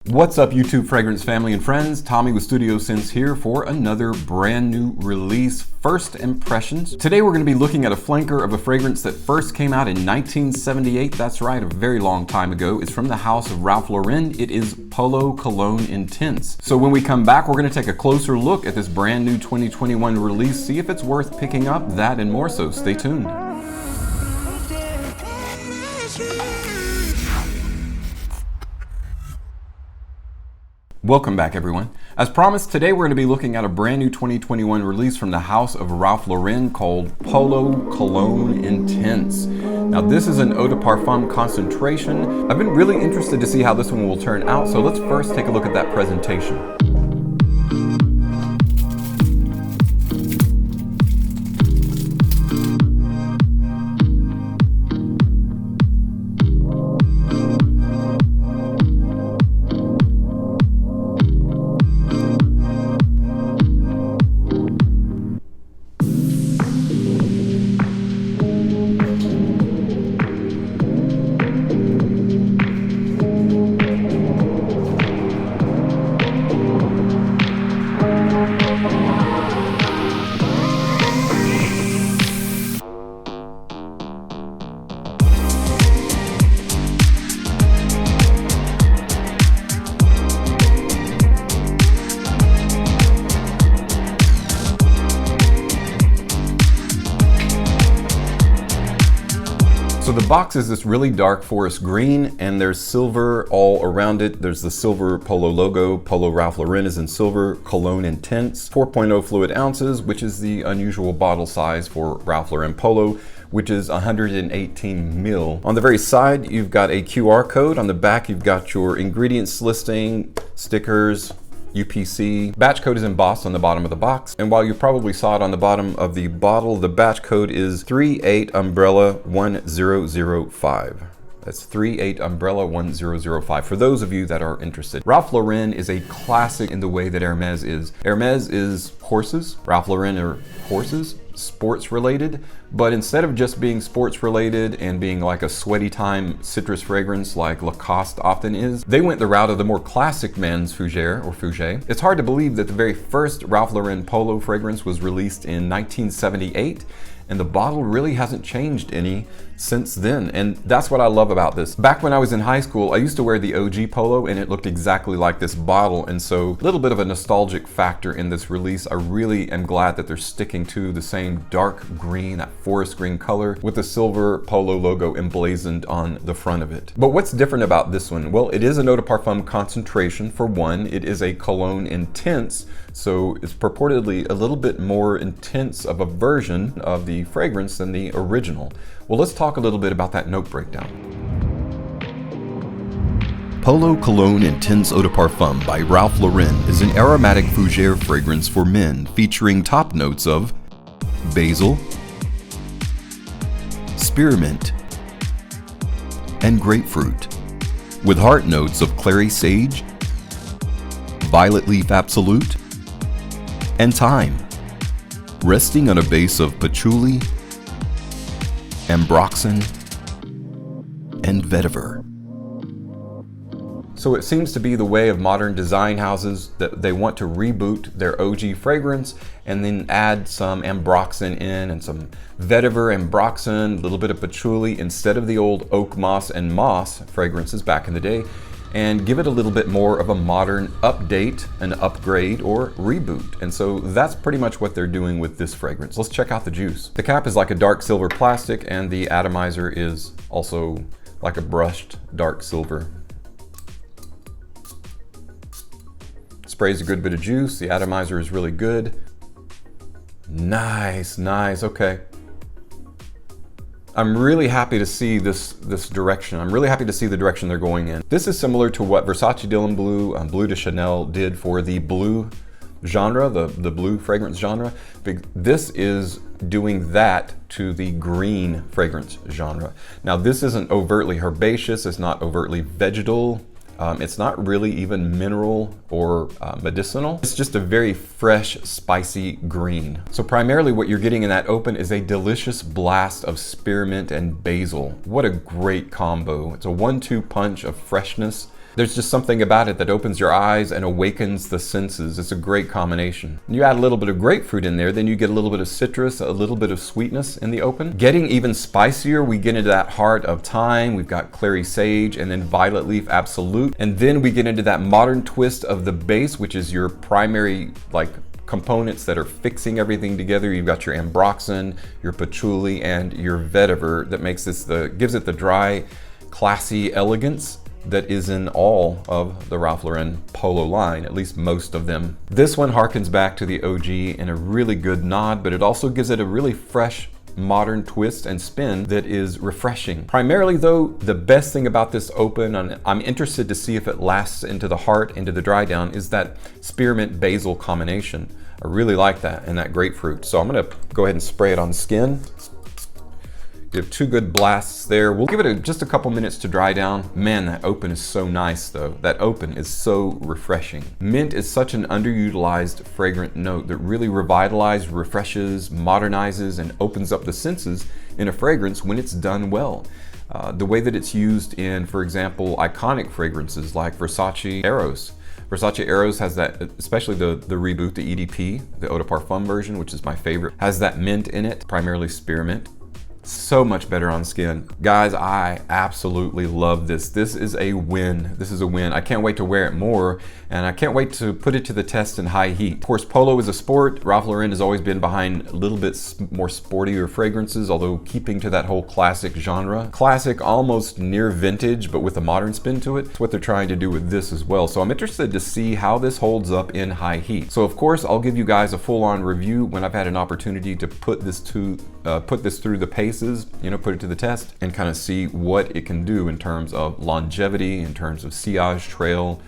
What's up, YouTube fragrance family and friends? Tommy with Studio Sense here for another brand new release, First Impressions. Today we're going to be looking at a flanker of a fragrance that first came out in 1978. That's right, a very long time ago. It's from the house of Ralph Lauren. It is Polo Cologne Intense. So when we come back, we're going to take a closer look at this brand new 2021 release, see if it's worth picking up, that and more, so stay tuned. Welcome back, everyone. As promised, today we're going to be looking at a brand new 2021 release from the house of Ralph Lauren called Polo Cologne Intense. Now this is an eau de parfum concentration. I've been really interested to see how this one will turn out, so let's first take a look at that presentation. So the box is this really dark forest green, and there's silver all around it. There's the silver Polo logo. Polo Ralph Lauren is in silver. Cologne Intense, 4.0 fluid ounces, which is the unusual bottle size for Ralph Lauren Polo, which is 118 ml. On the very side, you've got a QR code. On the back, you've got your ingredients listing, stickers, UPC. Batch code is embossed on the bottom of the box, and while you probably saw it on the bottom of the bottle, the batch code is 38 Umbrella 1005. That's 38 Umbrella 1005 for those of you that are interested. Ralph Lauren is a classic in the way that Hermes is. Hermes is horses. Ralph Lauren are horses, sports related, but instead of just being sports related and being like a sweaty time citrus fragrance like Lacoste often is, they went the route of the more classic men's fougere or fougere. It's hard to believe that the very first Ralph Lauren Polo fragrance was released in 1978, and the bottle really hasn't changed any since then, and that's what I love about this. Back when I was in high school, I used to wear the OG Polo, and it looked exactly like this bottle, and so a little bit of a nostalgic factor in this release. I really am glad that they're sticking to the same dark green, that forest green color, with the silver Polo logo emblazoned on the front of it. But what's different about this one? Well, it is an eau de parfum concentration for one. It is a Cologne Intense, so it's purportedly a little bit more intense of a version of the fragrance than the original. Well, let's talk a little bit about that note breakdown. Polo Cologne Intense Eau de Parfum by Ralph Lauren is an aromatic fougere fragrance for men featuring top notes of basil, spearmint, and grapefruit, with heart notes of clary sage, violet leaf absolute, and thyme, resting on a base of patchouli, ambroxan, and vetiver. So it seems to be the way of modern design houses that they want to reboot their OG fragrance and then add some ambroxan in and some vetiver, ambroxan, a little bit of patchouli instead of the old oak moss and moss fragrances back in the day, and give it a little bit more of a modern update, an upgrade, or reboot. And so that's pretty much what they're doing with this fragrance. Let's check out the juice. The cap is like a dark silver plastic, and the atomizer is also like a brushed dark silver. Sprays a good bit of juice. The atomizer is really good. Nice, nice, okay. I'm really happy to see this direction. I'm really happy to see the direction they're going in. This is similar to what Versace Dylan Blue, Bleu de Chanel did for the blue genre, the blue fragrance genre. This is doing that to the green fragrance genre. Now this isn't overtly herbaceous, it's not overtly vegetal. It's not really even mineral or medicinal. It's just a very fresh, spicy green. So primarily what you're getting in that open is a delicious blast of spearmint and basil. What a great combo. It's a 1-2 punch of freshness. There's just something about it that opens your eyes and awakens the senses. It's a great combination. You add a little bit of grapefruit in there, then you get a little bit of citrus, a little bit of sweetness in the open. Getting even spicier, we get into that heart of thyme, we've got clary sage, and then violet leaf absolute. And then we get into that modern twist of the base, which is your primary components that are fixing everything together. You've got your ambroxan, your patchouli, and your vetiver that makes this gives it the dry, classy elegance that is in all of the Ralph Lauren Polo line, at least most of them. This one harkens back to the OG in a really good nod, but it also gives it a really fresh, modern twist and spin that is refreshing. Primarily though, the best thing about this open, and I'm interested to see if it lasts into the heart, into the dry down, is that spearmint basil combination. I really like that, and that grapefruit. So I'm gonna go ahead and spray it on the skin. Give 2 good blasts there. We'll give it just a couple minutes to dry down. Man, that open is so nice though. That open is so refreshing. Mint is such an underutilized fragrant note that really revitalizes, refreshes, modernizes, and opens up the senses in a fragrance when it's done well. The way that it's used in, for example, iconic fragrances like Versace Eros. Versace Eros has that, especially the reboot, the EDP, the Eau de Parfum version, which is my favorite, has that mint in it, primarily spearmint. So much better on skin. Guys, I absolutely love this. This is a win. This is a win. I can't wait to wear it more, and I can't wait to put it to the test in high heat. Of course, Polo is a sport. Ralph Lauren has always been behind a little bit more sportier fragrances, although keeping to that whole classic genre. Classic, almost near vintage, but with a modern spin to it. That's what they're trying to do with this as well. So I'm interested to see how this holds up in high heat. So of course, I'll give you guys a full-on review when I've had an opportunity to put this through the paces, put it to the test and kind of see what it can do in terms of longevity, in terms of sillage, trail,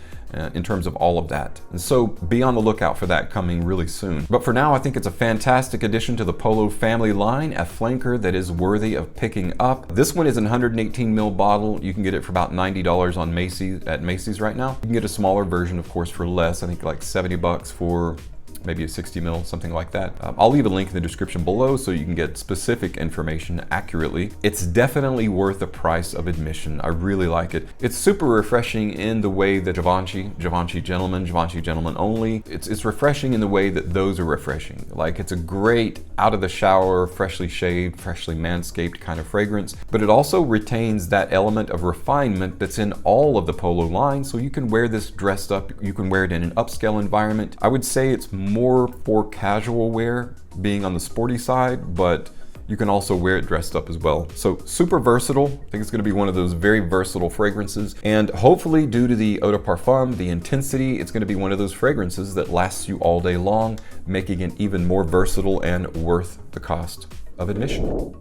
in terms of all of that. And so be on the lookout for that coming really soon. But for now, I think it's a fantastic addition to the Polo family line, a flanker that is worthy of picking up. This one is a 118 ml bottle. You can get it for about $90 on Macy's, at Macy's right now. You can get a smaller version, of course, for less. I think like 70 bucks for maybe a 60 ml, something like that. I'll leave a link in the description below so you can get specific information accurately. It's definitely worth the price of admission. I really like it. It's super refreshing in the way that Givenchy Gentleman only. It's refreshing in the way that those are refreshing. Like, it's a great out of the shower, freshly shaved, freshly manscaped kind of fragrance, but it also retains that element of refinement that's in all of the Polo line, so you can wear this dressed up, you can wear it in an upscale environment. I would say it's more for casual wear, being on the sporty side, but you can also wear it dressed up as well. So super versatile. I think it's going to be one of those very versatile fragrances, and hopefully due to the Eau de Parfum, the intensity, it's going to be one of those fragrances that lasts you all day long, making it even more versatile and worth the cost of admission.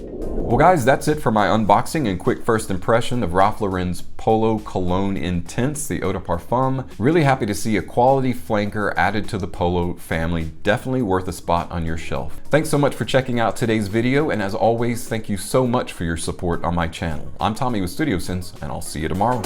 Well guys, that's it for my unboxing and quick first impression of Ralph Lauren's Polo Cologne Intense, the Eau de Parfum. Really happy to see a quality flanker added to the Polo family. Definitely worth a spot on your shelf. Thanks so much for checking out today's video, and as always, thank you so much for your support on my channel. I'm Tommy with Studio Sense, and I'll see you tomorrow.